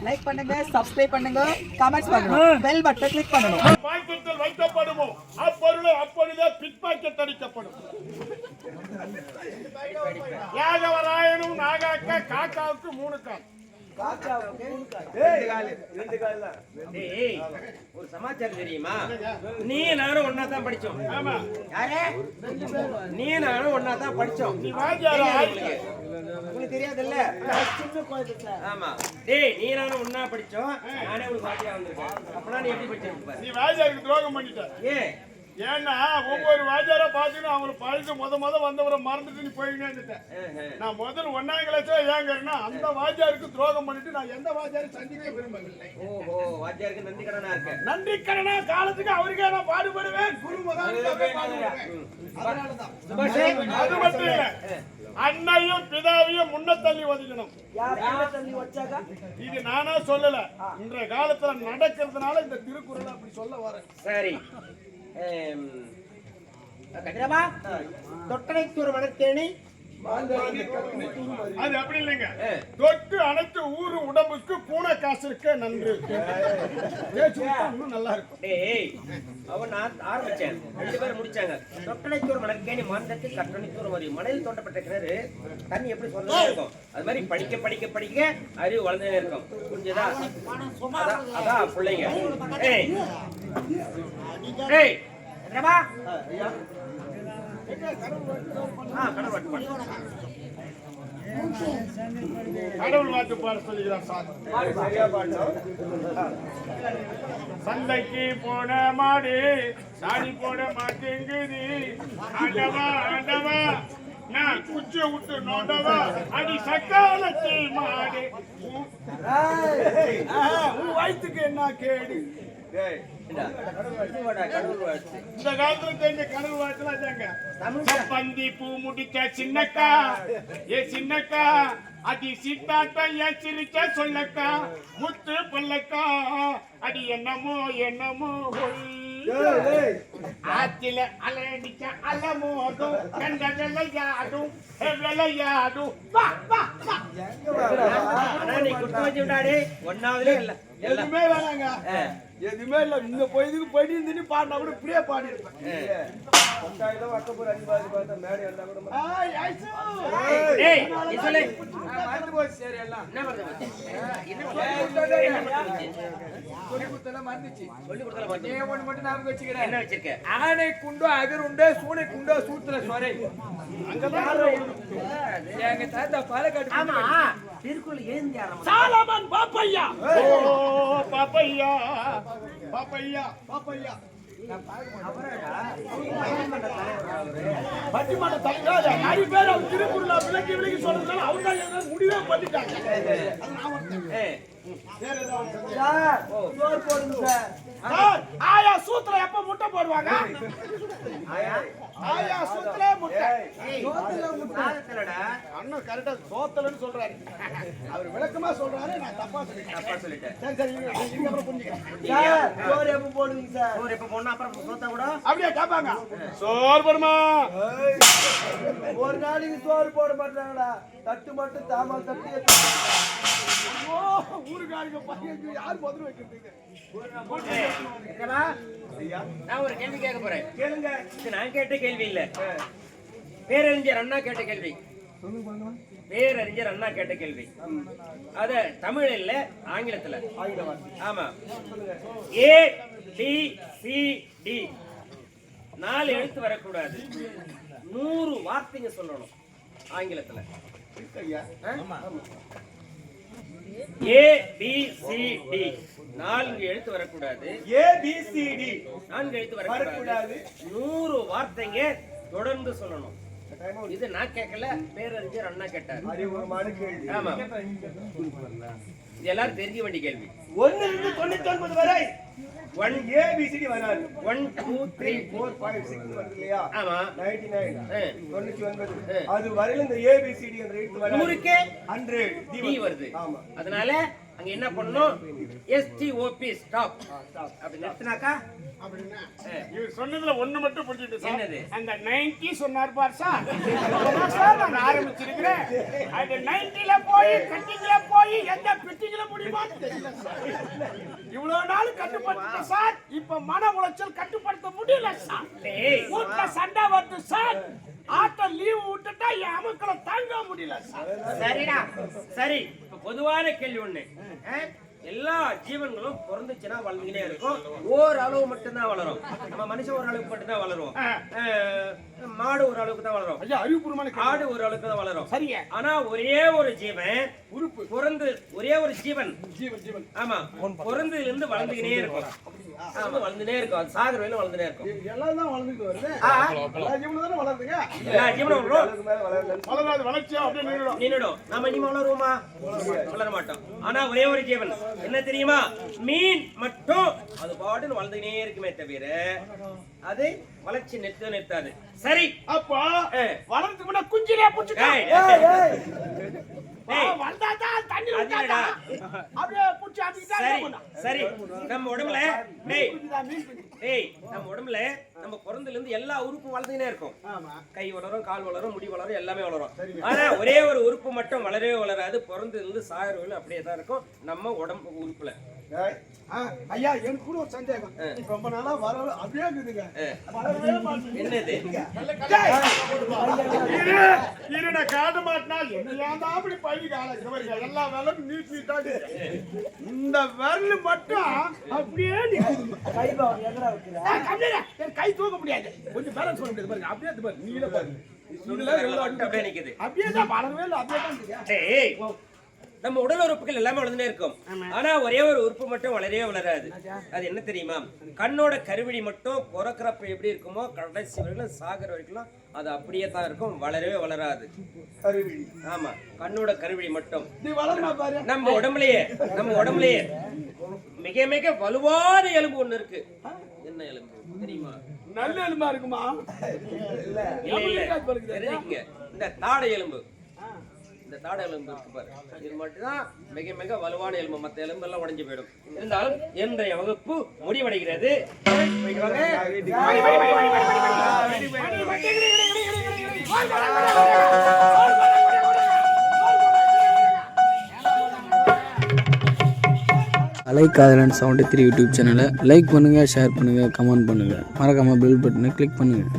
Like பண்ணுங்க, subscribe பண்ணுங்க, comments பண்ணுங்க, பெல் பட்டனை கிளிக் பண்ணணும். பாக்கெட்டில் வைக்கப்படுமோ அப்பொருளை அப்பொழுதே பிட் பாக்கெட் அடிக்கப்படும். யாகவராயனும் நாகாக்க காக்காவுக்கு 3 கால். ஒரு சமாச்சாரம் தெரியுமா? நீ நானும் ஒன்னா தான் படிச்சோம். ஆமா, நீ நானும் ஒன்னா தான் படிச்சோம். நீ வாத்தியாரா? உங்களுக்கு தெரியாதுல்ல? ஆமா. டேய், நீ நானும் ஒன்னா படிச்சோம். நானே உங்களுக்கு வாத்தியாரா வந்திருக்கேன். அப்பனா நீ எப்படி படிச்சிருப்ப? நீ வாத்தியாருக்கு துரோகம் பண்ணிட்ட. ஏன்னா ஒவ்வொரு வாத்தியாரா பாத்தீங்கன்னா அவங்களுக்கு பழசு முத வந்தவரை மறந்துட்டு நீ போயிட்டே இருந்துட்டேன். நான் முதல் 1ஆம் கிளாஸ்ல ஏங்கன்னா அந்த வாத்தியாருக்கு துரோகம் பண்ணிட்டு நான் எந்த வாத்தியாரும் சந்திக்க விரும்பவில்லை. ஓஹோ, வாத்தியாருக்கு நன்றி கடனா இருக்க. நன்றி கடனா காலத்துக்கு அவருக்கே நான் பாடுபடுவேன். குரு அது மட்டும் இல்ல, அன்னையும் பிதாவையும் முன்ன தள்ளி ஒதுக்கணும். இது நானா சொல்லல, இன்றைய காலத்துல நடக்கிறதுனால இந்த திருக்குறள் அப்படி சொல்ல வரேன். சரி, கதிரவா, தொட்டனைத்தூர் மணத்தேனி அது அப்படி இல்லைங்க. தொட்டு அனைத்து ஊரு உடம்புக்கு பூனை காசு இருக்க நன்று. நல்லா இருக்கும். டேய், அவன் நான் ஆரம்பிச்சேன், 2 பேரும் முடிச்சாங்க. தொட்டனைத்தூர் மணற்கேணி மாந்தத்து கட்டணைத்தூர் மதி மணலில் தோண்டப்பட்ட கிணறு தண்ணி எப்படி சொல்லவே இருக்கும். அது மாதிரி படிக்க படிக்க படிக்க அறிவு வளர்ந்தே இருக்கும். புரிஞ்சதா? அதான் பிள்ளைங்க. ஏய் ஏய் கதிரவா, கடவுள் வாக்கு பாட சொல்லுகிறார் சார். சந்தைக்கு போன மாடு சாணி போட மாட்டேங்குது. ஆண்டவா ஆண்டவா, நான் குச்சி விட்டு நோண்டவா அடி சக்காலத்தி மாடு. உன் வயிற்றுக்கு என்ன கேடு? இந்த காலத்துல தெரிஞ்ச கடவுள் வாழ்த்துல பந்தி பூ முடிச்ச சின்னக்கா, ஏ சின்னக்கா அடி சீட்டாட்டம் ஏன் சிரிச்ச சொல்லக்கா, முத்து பல்லக்கா அடி என்னமோ என்னமோ ஆத்தில அலடிச்ச அலமோதும் கண்ட விளையாடும் விளையாடும். நீ குத்து வச்சு விட்டாடி. ஒன்னாவதுல இல்ல, எதுவுமே வேணாங்க, எதுவுமே இல்ல. இந்த இதுக்கு போயிட்டு இருந்து பாடினா கூட இப்படியே பாடி இருப்பேன். ஆனை குண்டோ அகர் உண்டோ சூனை குண்டோ சூத்திர சொரை. எங்க தாத்தா பாலக்காடு சாலமன் பாப்பையா. ஓ பாப்பையா பாப்பையா பாப்பையா பட்டிமன்ற தலைவர். நிறைய பேர் அவர் திருக்குறளை விளக்கி விளக்கி சொல்றதுனால அவங்க முடிவே பண்ணிட்டாங்க. ஆயா சூத்திர எப்ப முட்டை போடுவாங்க? ஆயா சூத்திர முட்டை. அண்ணன் கரெக்டா சோத்தலன்னு சொல்றாரு. அவர் விளக்கமா சொல்றாரு, நான் தப்பா சொல்லிட்டேன். சரி சரி, இதுக்கப்புறம் புரிஞ்சுக்கிறேன். சோறு எப்ப போடுவீங்க சார்? சோறு எப்ப போடணும், அப்புறம் சோத்தா கூட அப்படியே கேட்பாங்க. சோறு போடுமா? ஒரு நாளைக்கு சோறு போட மாட்டாங்களா? தட்டு மட்டும் தாமல் தட்டு. ஊருக்காரங்க பையன் யார் பதில் வைக்கிறது? நான் ஒரு கேள்வி கேட்க போறேன், கேளுங்க. இது நான் கேட்ட கேள்வி இல்ல, பேரறிஞர் அண்ணா கேட்ட கேள்வி. பேரறிஞர் அண்ணா கேட்ட கேள்வி. அத தமிழ் இல்ல, ஆங்கிலத்துல. ஆமா. ஏ டி சி டி 4 எழுத்து வரக்கூடாது. 100 வார்த்தைங்க சொல்லணும் ஆங்கிலத்துல. ஏ பி சி டி 4 எழுத்து வரக்கூடாது. ஏ பி சி டி 4 எழுத்து வரக்கூடாது. 100 வார்த்தைங்க தொடர்ந்து சொல்லணும். இது நான் கேட்கல, பேரறிஞர் அண்ணா கேட்டார். ஆமா, இது எல்லாரும் தெரிஞ்ச வேண்டிய கேள்வி. 1 இருந்து 99 வரை 1 ஏபிசிடி வராது. 1 2 3 4 5 6 வருது இல்லையா? ஆமா, 99 99 அது வரையில இந்த ஏபிசிடி என்ற எழுத்து வராது. 100க்கு 100 டி வருது. அதனால அங்க என்ன பண்ணணும்? STOP ஸ்டாப் அப்படி நிறுத்தினாக்கா அப்படின்னா இவர் சொன்னதுல ஒண்ணு மட்டும் புரிஞ்சுட்டு சார். என்னது? அந்த 90 சொன்னார் பார் சார். அதான் சார் நான் ஆரம்பிச்சிருக்கிறேன். அது 90ல போய் கட்டிங்ல போய் எந்த பிட்டிங்ல முடியுமான்னு தெரியல சார். இவ்வளவு நாள் கட்டுப்படுத்த சார். இப்ப மன உளைச்சல் கட்டுப்படுத்த முடியல சார். டேய். வீட்டுல சண்டை வருது சார். ஆட்ட லீவு விட்டுட்டா என் அமுக்களை தாங்க முடியல சார். சரிடா சரி. இப்ப பொதுவான கேள்வி ஒண்ணு. எல்லா ஜீவன்களும் பிறந்துச்சுன்னா வளர்ந்துக்கிட்டே இருக்கும். ஓரளவு மட்டும்தான் வளரும். நம்ம மனுஷன் ஒரு அளவுக்கு மட்டும்தான் வளரும். மாடு ஒரு அளவுக்கு தான் வளரும். ஐயா அறிவுபூர்வமான ஆடு ஒரு அளவுக்கு தான் வளரும். சரியா? ஆனா ஒரே ஒரு ஜீவன் உறுப்பு பிறந்து ஒரே ஒரு ஜீவன் ஜீவன் ஆமா பிறந்ததுல இருந்து வளர்ந்துக்கிட்டே இருக்கும். ஆமா வளர்ந்துட்டே இருக்கும். அது சாகர வரையிலும் வளர்ந்துட்டே இருக்கும். எல்லாம் தான் வளர்ந்துட்டு வருது. எல்லா ஜீவனும் தானே வளருதுங்க. எல்லா ஜீவனும் வளரும். வளராது வளர்ச்சியா அப்படியே நின்னுடும். நின்னுடும். நாம இனிமே வளருவோமா? வளர மாட்டோம். ஆனா ஒரே ஒரு ஜீவன் என்ன தெரியுமா? மீன் மட்டும் அது பாட்டுன்னு வளர்ந்துக்கிட்டே இருக்குமே தவிர அது வளர்ச்சி நிறுத்தாது. சரி அப்போ வளர்ந்து கூட குஞ்சிலே புடிச்சுட்டா. வந்தாதான் தண்ணி ஊத்தாடா. அப்படியே புடிச்சு அப்படியே சரி சரி. நம்ம உடம்புல நம்ம உடம்புல நம்ம பிறந்ததுல இருந்து எல்லா உறுப்பும் வளர்ந்துக்கிட்டே இருக்கும். கை வளரும், கால் வளரும், முடி வளரும், எல்லாமே வளரும். ஆனா ஒரே ஒரு உறுப்பு மட்டும் வளரவே வளராது. பிறந்ததுல இருந்து சாகர வரையிலும் அப்படியே தான் இருக்கும் நம்ம உடம்பு உறுப்புல. ஐயா எனக்கு கூட ஒரு சந்தேகம். ரொம்ப நாளா வர அப்படியே இருக்குதுங்க. வளரவே மாட்டேங்குது. என்னது? இருட காடு மாட்டினா என்னையாண்டா அப்படி பழி கால எல்லா வேலையும் நீட்டா இந்த விரல் மட்டும் அப்படியே கை தூக்க முடியாது. கொஞ்சம் பேலன்ஸ் பண்ண முடியாது பாருங்க. அப்படியே பாருங்க. நீங்களே பாருங்க. அப்படியே நிக்குது. அப்படியே தான் வளரவே இல்லை. அப்படியே தான் இருக்குது. நம்ம உடல் உறுப்புகள் எல்லாமே வளர்ந்துட்டே இருக்கும். ஆனா ஒரே ஒரு உறுப்பு மட்டும் வளரவே வளராது. அது என்ன தெரியுமா? கண்ணோட கருவிழி மட்டும் பிறக்கிறப்ப எப்படி இருக்குமோ கடைசி வரைக்கும் சாகர வரைக்கும் அது அப்படியே தான் இருக்கும். வளரவே வளராது. கருவிழி. ஆமா கண்ணோட கருவிழி மட்டும். நம்ம உடம்புலயே மிக மிக வலுவான எலும்பு ஒண்ணு இருக்கு. என்ன எலும்பு தெரியுமா? நல்ல எலும்பா இருக்குமா? இல்ல தெரிஞ்சுக்கங்க. இந்த தாடை எலும்பு. இந்த தாடை எலும்பு இருக்கு பாரு. இது மட்டும்தான் மிக மிக வலுவான எலும்பு. மற்ற எலும்பு எல்லாம் உடைஞ்சு போயிடும். இருந்தாலும் இன்றைய வகுப்பு முடிவடைகிறது. அலைக்காதலன் 73 யூடியூப் சேனலை லைக் பண்ணுங்கள், ஷேர் பண்ணுங்கள், கமெண்ட் பண்ணுங்கள், மறக்காமல் பெல் பட்டனை கிளிக் பண்ணுங்கள்.